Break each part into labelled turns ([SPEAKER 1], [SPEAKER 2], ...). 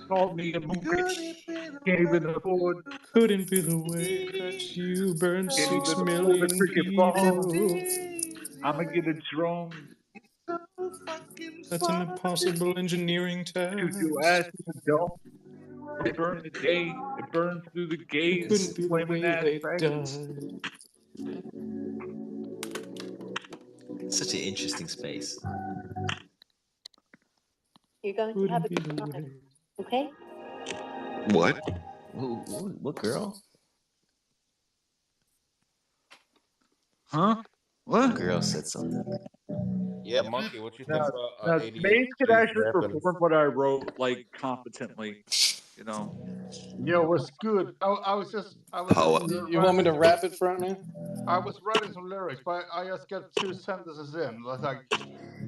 [SPEAKER 1] Called me a mookie. Can't even afford.
[SPEAKER 2] Couldn't be the way that you burned
[SPEAKER 1] Can't
[SPEAKER 2] 6
[SPEAKER 1] even afford a
[SPEAKER 2] million
[SPEAKER 1] cricket phone.
[SPEAKER 2] people.
[SPEAKER 1] I'ma get a drone.
[SPEAKER 2] That's an impossible engineering
[SPEAKER 1] Shoot your ass
[SPEAKER 2] task.
[SPEAKER 1] in the dome. It burned the day. It burned through the
[SPEAKER 2] It couldn't
[SPEAKER 1] gaze.
[SPEAKER 2] be the
[SPEAKER 1] Flaming
[SPEAKER 2] way
[SPEAKER 1] ass
[SPEAKER 2] they
[SPEAKER 1] faggots.
[SPEAKER 2] died.
[SPEAKER 3] Such an interesting space.
[SPEAKER 4] You're going to have a good time, okay?
[SPEAKER 3] What? What girl?
[SPEAKER 1] Huh? What?
[SPEAKER 3] Girl said something.
[SPEAKER 5] Yeah, Monkey, what you think
[SPEAKER 1] Now,
[SPEAKER 5] about
[SPEAKER 1] now Maze could
[SPEAKER 5] ADHD
[SPEAKER 1] actually
[SPEAKER 5] rapping?
[SPEAKER 1] perform what I wrote like competently. You know.
[SPEAKER 6] Yo, what's good? I was just
[SPEAKER 3] Power.
[SPEAKER 2] You want me to rap it, frontman?
[SPEAKER 6] I was writing some lyrics, but I just got 2 sentences in. It's like,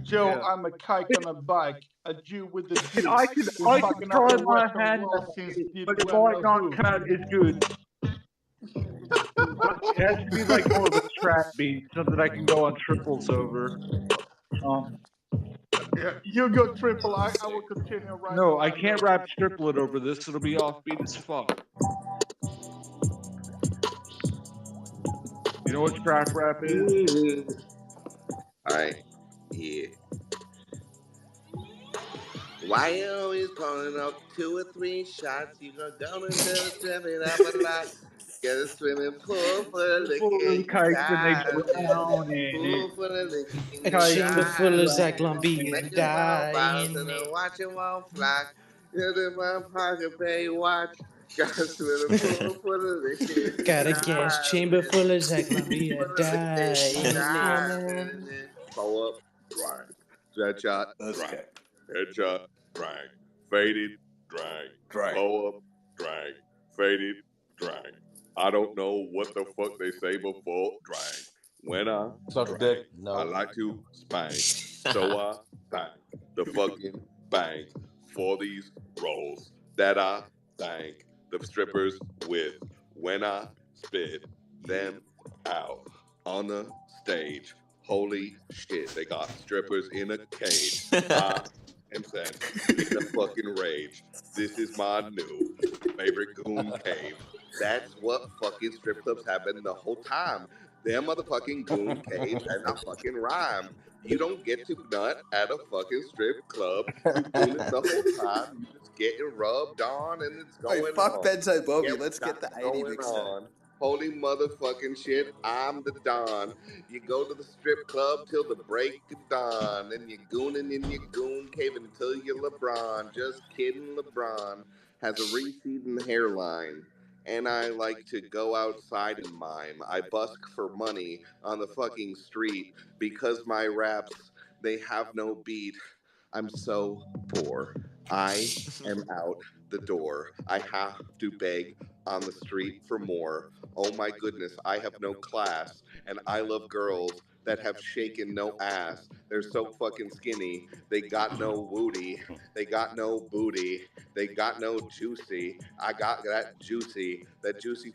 [SPEAKER 6] Joe,
[SPEAKER 1] Yeah.
[SPEAKER 6] I'm a kike on a bike, a Jew with the
[SPEAKER 1] And
[SPEAKER 6] juice. Been
[SPEAKER 1] I could
[SPEAKER 6] fucking up
[SPEAKER 1] try
[SPEAKER 6] the
[SPEAKER 1] my
[SPEAKER 6] Western
[SPEAKER 1] hand
[SPEAKER 6] world
[SPEAKER 1] at
[SPEAKER 6] since
[SPEAKER 1] it,
[SPEAKER 6] you
[SPEAKER 1] but it
[SPEAKER 6] didn't
[SPEAKER 1] might
[SPEAKER 6] know
[SPEAKER 1] not
[SPEAKER 6] who.
[SPEAKER 1] come out as good. But it has to be like more of a trap beat, something I can go on triples over.
[SPEAKER 6] Yeah, you go triple. I will continue writing.
[SPEAKER 1] No, I can't rap triplet over this. It'll be offbeat as fuck. You know what trap rap is?
[SPEAKER 7] Alright, yeah. Why you always pulling up 2 or 3 shots? You gonna go into the strip it up a lot. Get a swimming pool full of liquor,
[SPEAKER 1] Full of
[SPEAKER 7] you
[SPEAKER 1] kites and they
[SPEAKER 7] dive
[SPEAKER 1] drown
[SPEAKER 7] in.
[SPEAKER 1] in
[SPEAKER 7] Pool
[SPEAKER 1] it.
[SPEAKER 7] full of liquor and
[SPEAKER 2] A
[SPEAKER 7] you
[SPEAKER 2] chamber full
[SPEAKER 7] dive
[SPEAKER 2] of
[SPEAKER 7] in.
[SPEAKER 2] Zyklon
[SPEAKER 7] Make
[SPEAKER 2] B
[SPEAKER 7] a wild bottles
[SPEAKER 2] dying.
[SPEAKER 7] and then watch it won't fly. Get in my pocket, pay watch. Got a swimming pool full of liquor, you
[SPEAKER 2] Got a gas
[SPEAKER 7] dive
[SPEAKER 2] chamber
[SPEAKER 7] in.
[SPEAKER 2] full of
[SPEAKER 7] Pool
[SPEAKER 2] Zyklon B
[SPEAKER 7] full of liquor, you dive
[SPEAKER 2] dying.
[SPEAKER 7] in. Pull up, drag. Headshot, drag. Headshot, drag. Faded, drag. Pull up, drag. Faded, drag. I don't know what the fuck they say before drag. When I
[SPEAKER 5] Suck
[SPEAKER 7] drag,
[SPEAKER 5] dick?
[SPEAKER 7] I
[SPEAKER 5] No.
[SPEAKER 7] like to spank. So I bang the fucking bank for these rolls that I thank the strippers with. When I spit them out on the stage. Holy shit, they got strippers in a cage. I am sent in a fucking rage. This is my new favorite goon cave. That's what fucking strip clubs have been the whole time. Their motherfucking goon caves and I fucking rhyme. You don't get to nut at a fucking strip club. You goon it the whole time. You just getting rubbed on and it's going
[SPEAKER 3] Wait, fuck
[SPEAKER 7] on.
[SPEAKER 3] Bedside Bobby.
[SPEAKER 7] Get
[SPEAKER 3] Let's get the
[SPEAKER 7] what's
[SPEAKER 3] 80
[SPEAKER 7] going
[SPEAKER 3] mixtape.
[SPEAKER 7] on. Holy motherfucking shit, I'm the Don. You go to the strip club till the break of dawn, and you're gooning in your goon cave until you're LeBron. Just kidding, LeBron has a receding hairline. And I like to go outside and mime. I busk for money on the fucking street because my raps, they have no beat. I'm so poor. I am out the door. I have to beg on the street for more. Oh my goodness, I have no class. And I love girls that have shaken no ass. They're so fucking skinny. They got no wooty. They got no booty. They got no juicy. I got that juicy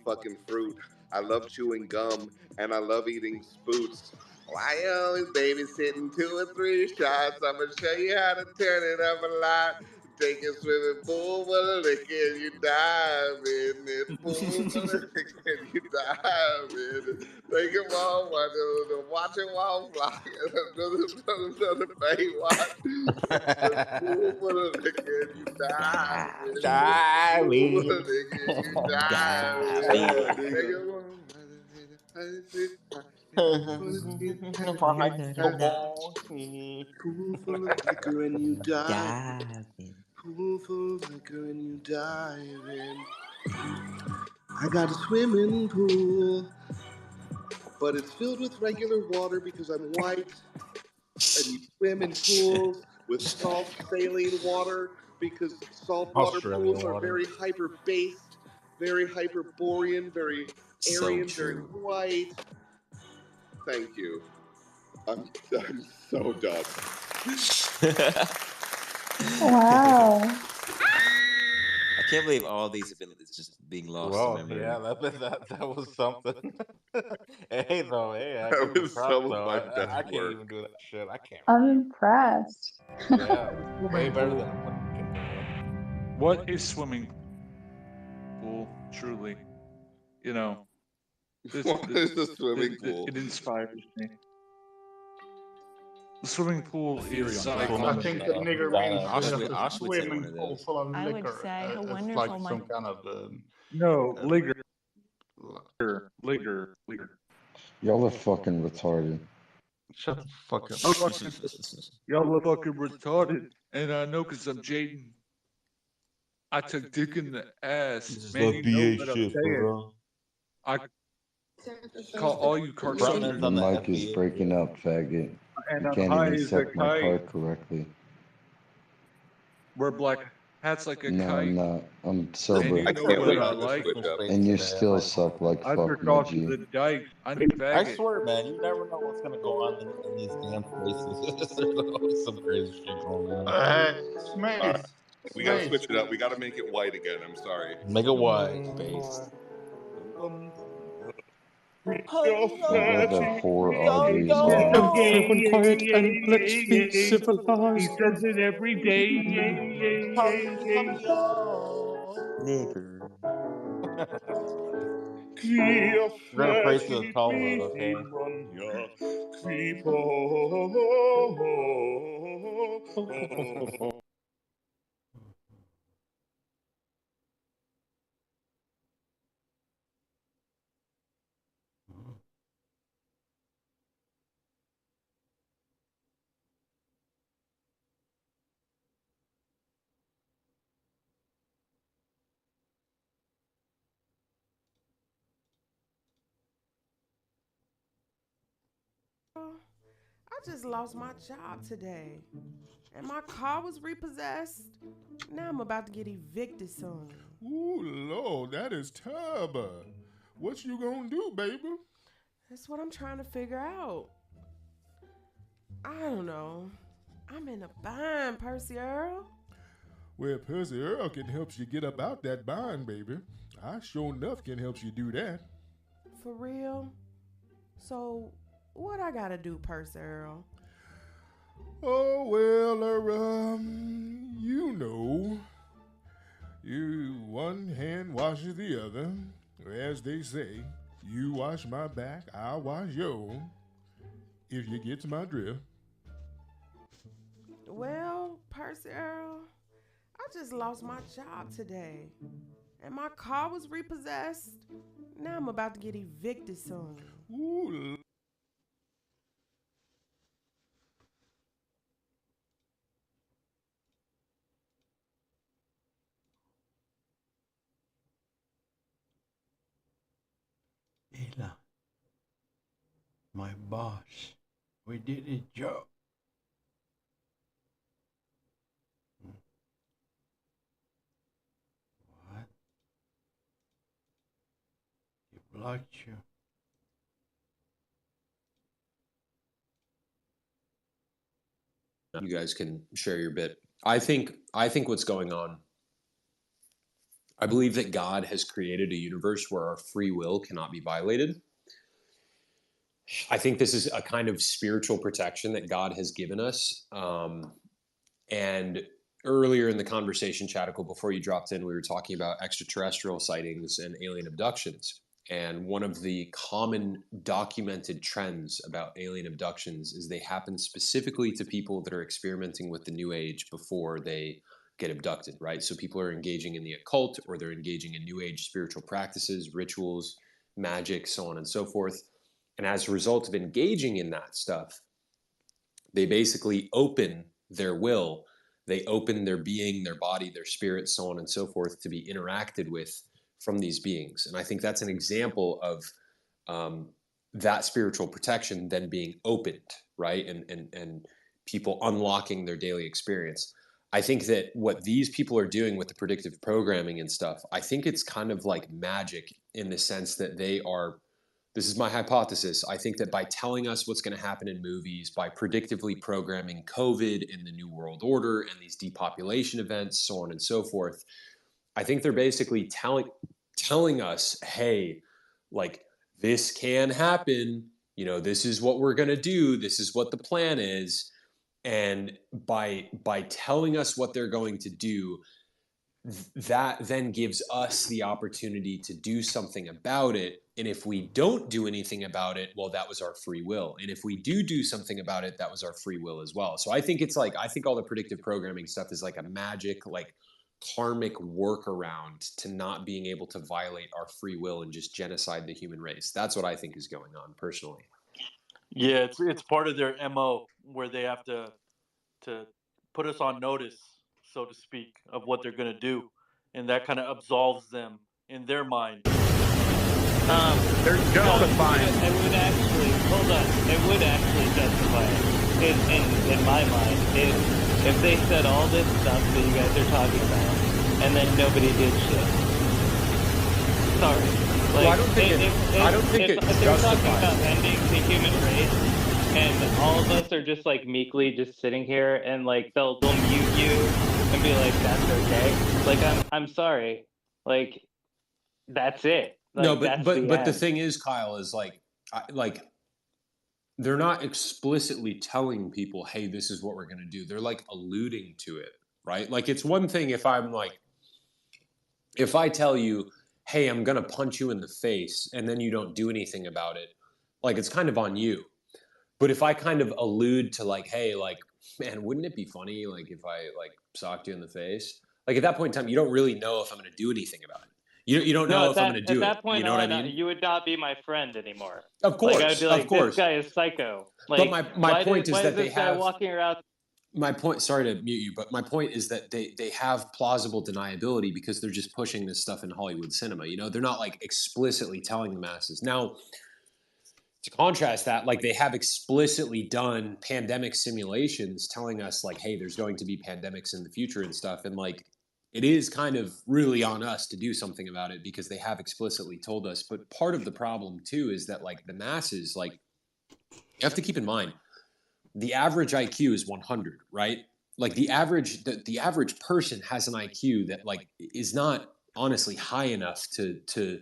[SPEAKER 7] fucking fruit. I love chewing gum and I love eating spoots. Why you always babysitting 2 or 3 shots? I'm gonna show you how to turn it up a lot. Take a swimming pool full of liquor and you dive in it. Pool full of liquor and you dive in it. Take them all, watch it while fly. Another bay watch. Pool full of liquor and you dive in it.
[SPEAKER 5] Dive
[SPEAKER 7] Pool full of
[SPEAKER 5] in.
[SPEAKER 7] liquor and you dive
[SPEAKER 5] Dive
[SPEAKER 7] in
[SPEAKER 5] in.
[SPEAKER 7] it. Take them Pool full of liquor and you dive in. Pool full of liquor and you dive in. I got a swimming pool, but it's filled with regular water because I'm white. And you swim in pools with salt saline water because saltwater
[SPEAKER 5] Australian
[SPEAKER 7] pools are
[SPEAKER 5] water.
[SPEAKER 7] very hyper-based, very hyperborean, very
[SPEAKER 3] So
[SPEAKER 7] Aryan, very
[SPEAKER 3] true.
[SPEAKER 7] white. Thank you. I'm so done.
[SPEAKER 8] Wow.
[SPEAKER 3] I can't believe all these abilities just being lost to
[SPEAKER 5] Well,
[SPEAKER 3] memory.
[SPEAKER 5] yeah, that was something. Hey, though, hey, I
[SPEAKER 7] That
[SPEAKER 5] give him
[SPEAKER 7] was
[SPEAKER 5] props,
[SPEAKER 7] some of
[SPEAKER 5] though.
[SPEAKER 7] my
[SPEAKER 5] I
[SPEAKER 7] best
[SPEAKER 5] can't
[SPEAKER 7] work.
[SPEAKER 5] even do that shit. I can't
[SPEAKER 8] I'm
[SPEAKER 5] remember.
[SPEAKER 8] impressed.
[SPEAKER 5] Yeah, way better than what you can do.
[SPEAKER 1] What is swimming pool? Truly,
[SPEAKER 7] What is the swimming pool?
[SPEAKER 1] It inspires me. The swimming pool is
[SPEAKER 6] I
[SPEAKER 1] like
[SPEAKER 6] think the nigger means
[SPEAKER 3] Auschwitz
[SPEAKER 6] a
[SPEAKER 3] had one
[SPEAKER 6] swimming
[SPEAKER 3] of
[SPEAKER 6] pool
[SPEAKER 3] those.
[SPEAKER 6] full of
[SPEAKER 9] I would
[SPEAKER 6] liquor.
[SPEAKER 9] say a
[SPEAKER 6] It's
[SPEAKER 9] wonderful
[SPEAKER 6] like some kind of
[SPEAKER 1] no liquor.
[SPEAKER 10] Y'all are fucking retarded.
[SPEAKER 6] Shut the fuck up.
[SPEAKER 1] Y'all are fucking retarded, and I know because I'm Jaden. I took dick in the ass, man. You know what I'm saying? I call all you
[SPEAKER 10] Your
[SPEAKER 1] cocksuckers,
[SPEAKER 5] on the
[SPEAKER 10] mic is
[SPEAKER 5] FBA.
[SPEAKER 10] breaking up, faggot.
[SPEAKER 1] and
[SPEAKER 10] You
[SPEAKER 1] I'm
[SPEAKER 10] can't
[SPEAKER 1] high
[SPEAKER 10] even
[SPEAKER 1] as a
[SPEAKER 10] suck my
[SPEAKER 1] kite.
[SPEAKER 10] cock correctly.
[SPEAKER 1] Wear black hats like a
[SPEAKER 10] No,
[SPEAKER 1] kite.
[SPEAKER 10] I'm not. I'm
[SPEAKER 1] And
[SPEAKER 10] sober.
[SPEAKER 1] you
[SPEAKER 7] I
[SPEAKER 1] know
[SPEAKER 7] can't
[SPEAKER 1] what
[SPEAKER 7] wait
[SPEAKER 1] I
[SPEAKER 7] for this
[SPEAKER 1] like.
[SPEAKER 7] switch up.
[SPEAKER 10] And you still suck like
[SPEAKER 1] I
[SPEAKER 10] fuck,
[SPEAKER 1] took
[SPEAKER 10] my
[SPEAKER 1] off to
[SPEAKER 10] G.
[SPEAKER 1] the dike. I need
[SPEAKER 5] I
[SPEAKER 1] faggot.
[SPEAKER 5] swear, man, you never know what's gonna go on in these damn places. There's always some crazy shit going on.
[SPEAKER 6] Smaze.
[SPEAKER 7] We gotta switch it up. We gotta make it white again. I'm sorry.
[SPEAKER 5] Make it white, space.
[SPEAKER 10] What that whore Audrey is
[SPEAKER 2] Everyone
[SPEAKER 10] doing.
[SPEAKER 2] quiet and let's be
[SPEAKER 1] He
[SPEAKER 2] civilized.
[SPEAKER 1] says it every day.
[SPEAKER 3] Nigger.
[SPEAKER 5] We're gonna pray to the Talmud, okay?
[SPEAKER 11] I just lost my job today. And my car was repossessed. Now I'm about to get evicted soon.
[SPEAKER 12] Ooh, Lord, that is terrible. What you gonna do, baby?
[SPEAKER 11] That's what I'm trying to figure out. I don't know. I'm in a bind, Percy Earl.
[SPEAKER 12] Well, Percy Earl can help you get up out that bind, baby. I sure enough can help you do that.
[SPEAKER 11] For real? So, what I gotta do, Percy Earl?
[SPEAKER 12] Oh, well, you know. One hand washes the other. As they say, you wash my back, I'll wash yours. If you get my drift.
[SPEAKER 11] Well, Percy Earl, I just lost my job today. And my car was repossessed. Now I'm about to get evicted soon.
[SPEAKER 12] Ooh.
[SPEAKER 13] Ela, my boss, we did a job. What? He blocked you.
[SPEAKER 14] You guys can share your bit. I think what's going on, I believe that God has created a universe where our free will cannot be violated. I think this is a kind of spiritual protection that God has given us. And earlier in the conversation, Chatical, before you dropped in, we were talking about extraterrestrial sightings and alien abductions. And one of the common documented trends about alien abductions is they happen specifically to people that are experimenting with the new age before they get abducted, right? So people are engaging in the occult, or they're engaging in new age spiritual practices, rituals, magic, so on and so forth. And as a result of engaging in that stuff, they basically open their will, they open their being, their body, their spirit, so on and so forth, to be interacted with from these beings. And I think that's an example of that spiritual protection then being opened, right? And people unlocking their daily experience. I think that what these people are doing with the predictive programming and stuff, I think it's kind of like magic in the sense that they are, this is my hypothesis, I think that by telling us what's going to happen in movies, by predictively programming COVID and the New World Order and these depopulation events, so on and so forth, I think they're basically telling us, hey, like this can happen. You know, this is what we're gonna do. This is what the plan is. And by telling us what they're going to do, that then gives us the opportunity to do something about it. And if we don't do anything about it, well, that was our free will. And if we do something about it, that was our free will as well. So I think it's like, I think all the predictive programming stuff is like a magic, like karmic workaround to not being able to violate our free will and just genocide the human race. That's what I think is going on personally.
[SPEAKER 8] Yeah, it's part of their MO where they have to put us on notice, so to speak, of what they're going to do, and that kind of absolves them in their mind.
[SPEAKER 6] They're justifying.
[SPEAKER 9] It would actually hold on. It would actually justify it in my mind if they said all this stuff that you guys are talking about, and then nobody did shit. Sorry. Like,
[SPEAKER 14] well, I don't think
[SPEAKER 9] if they're talking about ending the human race, and all of us are just like meekly just sitting here, and like they'll mute you and be like, "That's okay." Like I'm sorry. Like that's it. Like,
[SPEAKER 14] no, but the
[SPEAKER 9] end.
[SPEAKER 14] thing is, Kyle, is like they're not explicitly telling people, "Hey, this is what we're gonna do." They're like alluding to it, right? Like it's one thing if I tell you, "Hey, I'm gonna punch you in the face," and then you don't do anything about it, like it's kind of on you. But if I kind of allude to like, "Hey, like, man, wouldn't it be funny like if I like socked you in the face?" Like at that point in time, you don't really know if I'm going to do anything about it. You don't know if I'm going to do it.
[SPEAKER 9] At that point,
[SPEAKER 14] you know what I mean?
[SPEAKER 9] You would not be my friend anymore.
[SPEAKER 14] Of course,
[SPEAKER 9] like, I'd be like,
[SPEAKER 14] of course.
[SPEAKER 9] This guy is psycho. Like,
[SPEAKER 14] but my point is that they have
[SPEAKER 9] walking around.
[SPEAKER 14] My point. Sorry to mute you, but my point is that they have plausible deniability because they're just pushing this stuff in Hollywood cinema. You know, they're not like explicitly telling the masses now. To contrast that, like they have explicitly done pandemic simulations telling us like, hey, there's going to be pandemics in the future and stuff. And like, it is kind of really on us to do something about it because they have explicitly told us. But part of the problem too is that like the masses, like you have to keep in mind, the average IQ is 100, right? Like the average person has an IQ that like is not honestly high enough to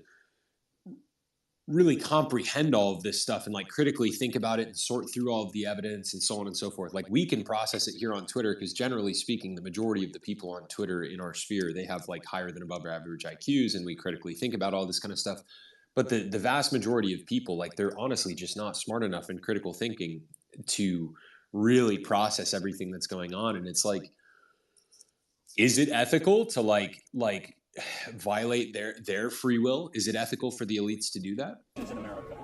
[SPEAKER 14] really comprehend all of this stuff and like critically think about it and sort through all of the evidence and so on and so forth. Like we can process it here on Twitter because generally speaking, the majority of the people on Twitter in our sphere, they have like higher than above average IQs and we critically think about all this kind of stuff. But the vast majority of people, like they're honestly just not smart enough in critical thinking to really process everything that's going on. And it's like, is it ethical to like violate their free will? Is it ethical for the elites to do that?
[SPEAKER 15] In America.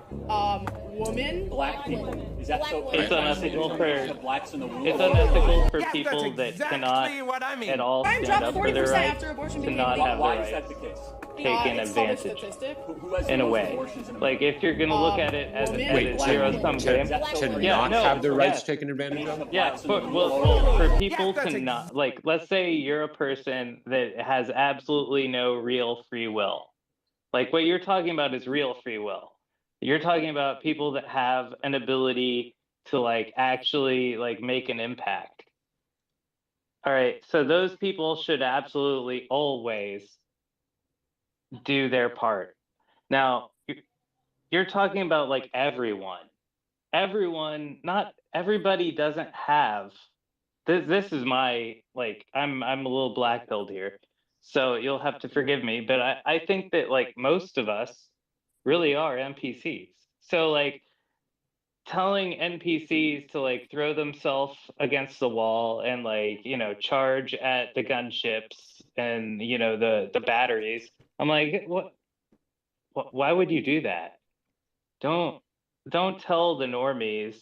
[SPEAKER 16] Women,
[SPEAKER 15] black people. Is that so?
[SPEAKER 9] It's unethical for
[SPEAKER 15] blacks in the womb.
[SPEAKER 9] It's unethical for people that cannot at all stand up for their rights to not have the right taken advantage in a way. Like if you're gonna look at it as a zero-sum game,
[SPEAKER 14] have their rights taken advantage of?
[SPEAKER 9] Yeah, for people to not, like, let's say you're a person that has absolutely no real free will. Like what you're talking about is real free will. You're talking about people that have an ability to like actually like make an impact. All right, so those people should absolutely always do their part. Now, you're talking about like everyone. Not everybody doesn't have. This is my like I'm a little black-pilled here, so you'll have to forgive me. But I think that like most of us really are NPCs. So like telling NPCs to like throw themselves against the wall and like, you know, charge at the gunships and, you know, the batteries. I'm like, what why would you do that? Don't tell the normies,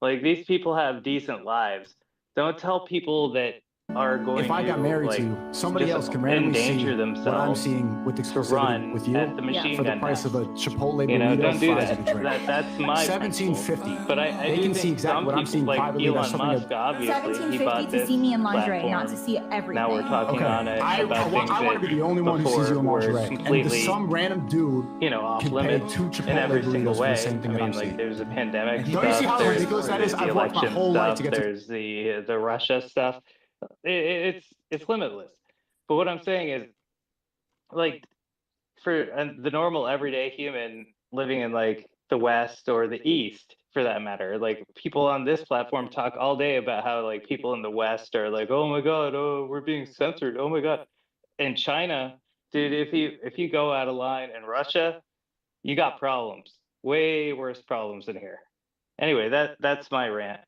[SPEAKER 9] like these people have decent lives. Don't tell people that are going
[SPEAKER 17] if I got married
[SPEAKER 9] like,
[SPEAKER 17] to you, somebody else can randomly see
[SPEAKER 9] themselves
[SPEAKER 17] what I'm seeing with exclusivity with you
[SPEAKER 9] at the machine
[SPEAKER 17] for the
[SPEAKER 9] gun
[SPEAKER 17] price of a Chipotle burrito,
[SPEAKER 9] you know, don't do
[SPEAKER 17] fries,
[SPEAKER 9] that.
[SPEAKER 17] and a drink.
[SPEAKER 9] That's my
[SPEAKER 17] $17.50.
[SPEAKER 9] But I
[SPEAKER 17] they
[SPEAKER 9] do
[SPEAKER 17] can
[SPEAKER 9] think
[SPEAKER 17] see exactly what I'm seeing
[SPEAKER 9] like
[SPEAKER 17] privately.
[SPEAKER 9] Elon
[SPEAKER 17] That's something
[SPEAKER 9] Musk, obviously, he bought
[SPEAKER 18] $17.50
[SPEAKER 9] this
[SPEAKER 18] to see me in lingerie,
[SPEAKER 9] platform.
[SPEAKER 18] not to see everything.
[SPEAKER 9] Now we're talking on it about things
[SPEAKER 17] I want to be the only one who sees you in lingerie. And some random dude
[SPEAKER 9] off
[SPEAKER 17] can
[SPEAKER 9] limits
[SPEAKER 17] pay 2 Chipotle
[SPEAKER 9] in every
[SPEAKER 17] burritos
[SPEAKER 9] single
[SPEAKER 17] for
[SPEAKER 9] way.
[SPEAKER 17] the same thing
[SPEAKER 9] I
[SPEAKER 17] that I'm
[SPEAKER 9] mean, like
[SPEAKER 17] seeing.
[SPEAKER 9] there's a pandemic
[SPEAKER 17] Don't you see how ridiculous that is?
[SPEAKER 9] the
[SPEAKER 17] I've worked my
[SPEAKER 9] election
[SPEAKER 17] whole life to get to.
[SPEAKER 9] there's the Russia stuff. It's limitless. But what I'm saying is, like for the normal everyday human living in like the West or the East, for that matter, like people on this platform talk all day about how like people in the West are like, oh my God, oh we're being censored, oh my God. In China, dude, if you go out of line in Russia, you got problems, way worse problems than here. Anyway, that's my rant.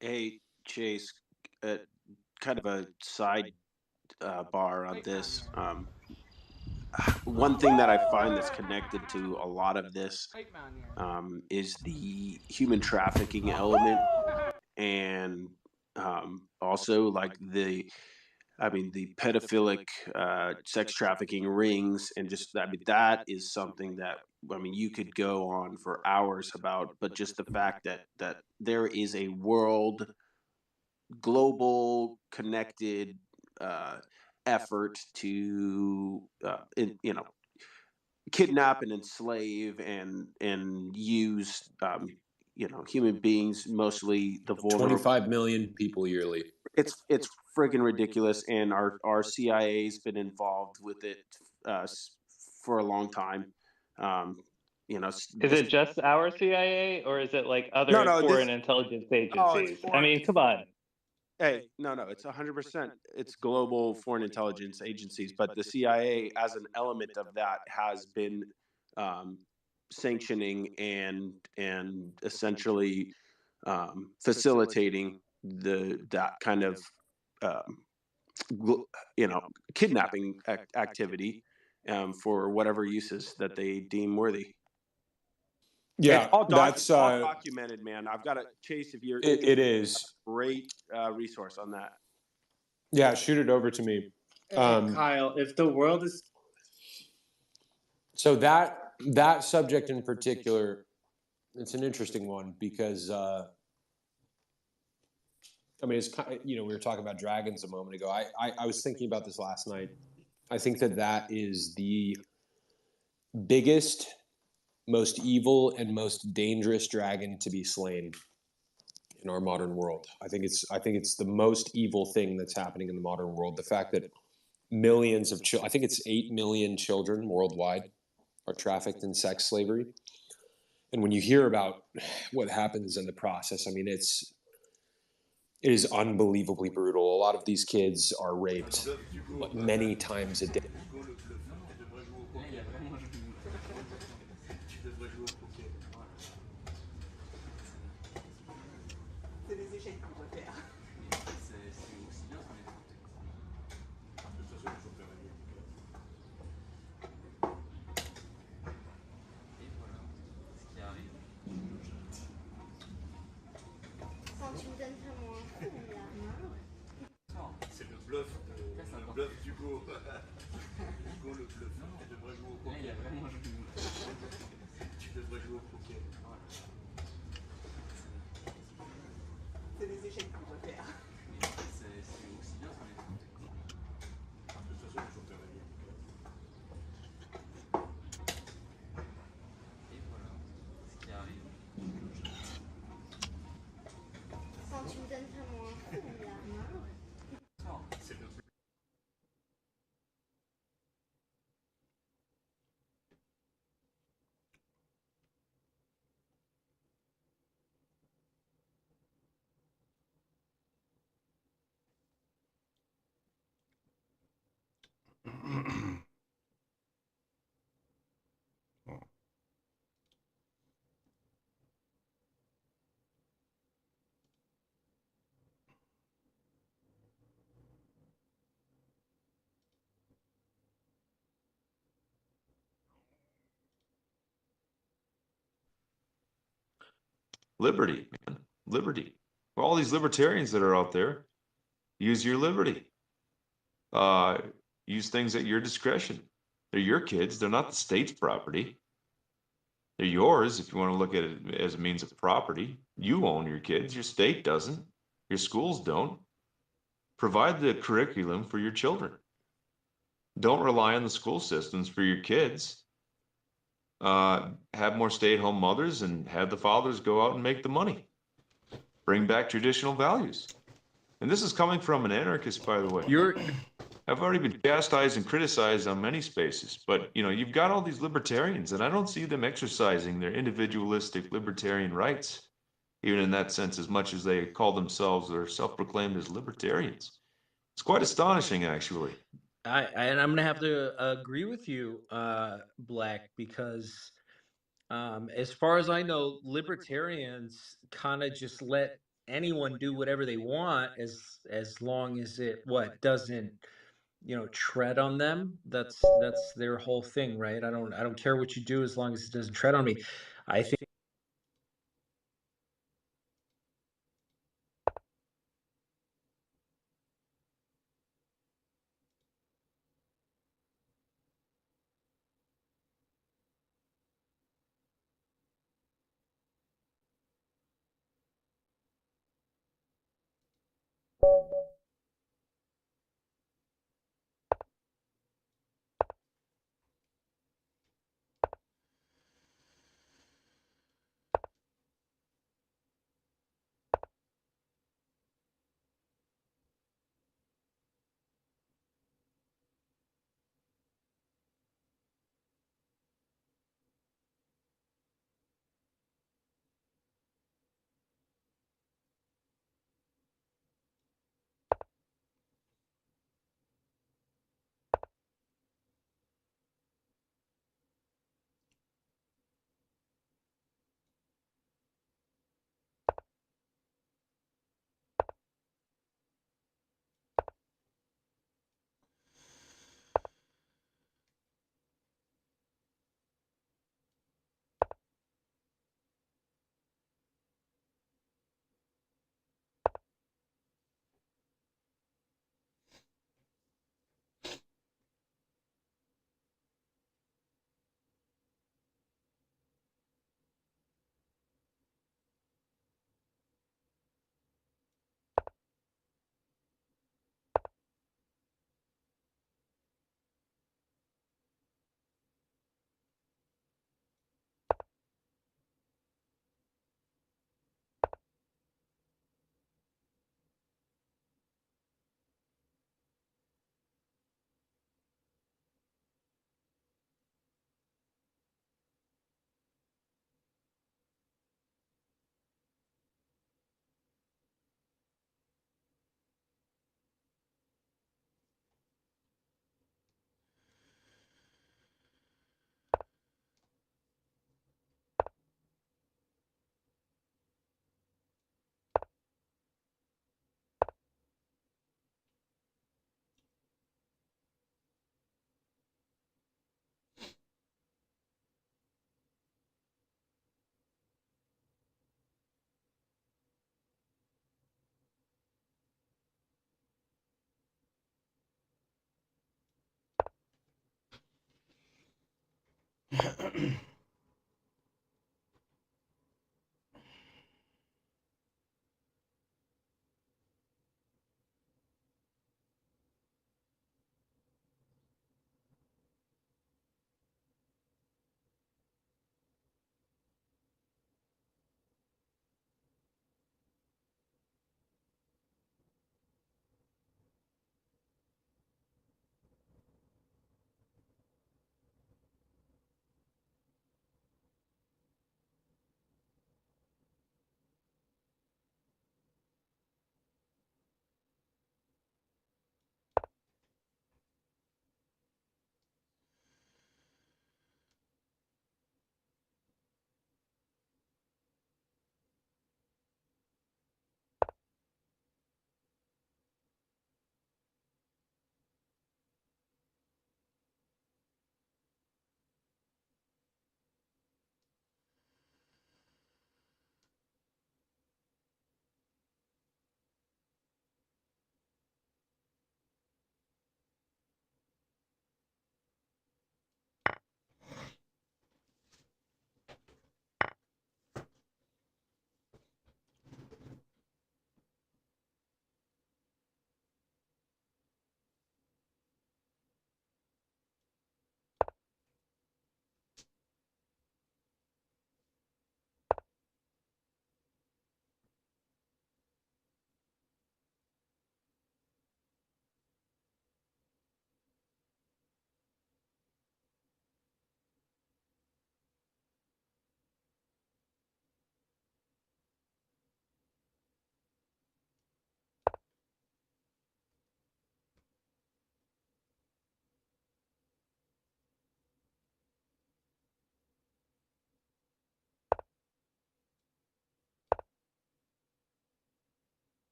[SPEAKER 18] Hey, Chase, kind of a side bar on this. One thing that I find that's connected to a lot of this is the human trafficking element, and also like the pedophilic sex trafficking rings, and just that is something that you could go on for hours about, but just the fact that there is a world, global, connected effort to kidnap and enslave and use human beings, mostly the vulnerable.
[SPEAKER 14] 25 million people yearly.
[SPEAKER 18] It's friggin' ridiculous, and our CIA's been involved with it for a long time.
[SPEAKER 9] Is it just our CIA, or is it like other foreign intelligence agencies? I mean, come on.
[SPEAKER 18] Hey, no, it's 100%. It's global foreign intelligence agencies, but the CIA, as an element of that, has been sanctioning and essentially facilitating that kind of kidnapping activity for whatever uses that they deem worthy.
[SPEAKER 14] Yeah,
[SPEAKER 18] that's all documented, man. I've got a Chase. If you're,
[SPEAKER 14] it is
[SPEAKER 18] great resource on that.
[SPEAKER 14] Yeah, shoot it over to me.
[SPEAKER 19] Kyle, if the world is
[SPEAKER 14] so that subject in particular, it's an interesting one because it's we were talking about dragons a moment ago. I was thinking about this last night. I think that is the biggest, most evil, and most dangerous dragon to be slain in our modern world. I think it's the most evil thing that's happening in the modern world. The fact that millions of children, I think it's 8 million children worldwide, are trafficked in sex slavery. And when you hear about what happens in the process, it is unbelievably brutal. A lot of these kids are raped many times a day.
[SPEAKER 20] C'est le bluff d'Hugo. Hugo, le bluff. Tu devrais jouer au poker. Tu devrais jouer au poker. C'est les échecs qu'on va faire. C'est aussi bien ça. De toute façon, il faut faire la vie. Et voilà, ce qui arrive.
[SPEAKER 21] Quand tu me donnes ça, moi.
[SPEAKER 20] C'est le bluff.
[SPEAKER 22] Liberty, man. Liberty. For all these libertarians that are out there, use your liberty. Use things at your discretion. They're your kids. They're not the state's property. They're yours if you want to look at it as a means of property. You own your kids. Your state doesn't. Your schools don't. Provide the curriculum for your children. Don't rely on the school systems for your kids. Have more stay-at-home mothers and have the fathers go out and make the money. Bring back traditional values. And this is coming from an anarchist, by the way. I've already been chastised and criticized on many spaces, but you've got all these libertarians, and I don't see them exercising their individualistic libertarian rights, even in that sense, as much as they call themselves or self-proclaimed as libertarians. It's quite astonishing, actually.
[SPEAKER 4] And I'm gonna have to agree with you, Black, because as far as I know, libertarians kind of just let anyone do whatever they want as long as it doesn't tread on them. That's their whole thing, right? I don't care what you do as long as it doesn't tread on me. I think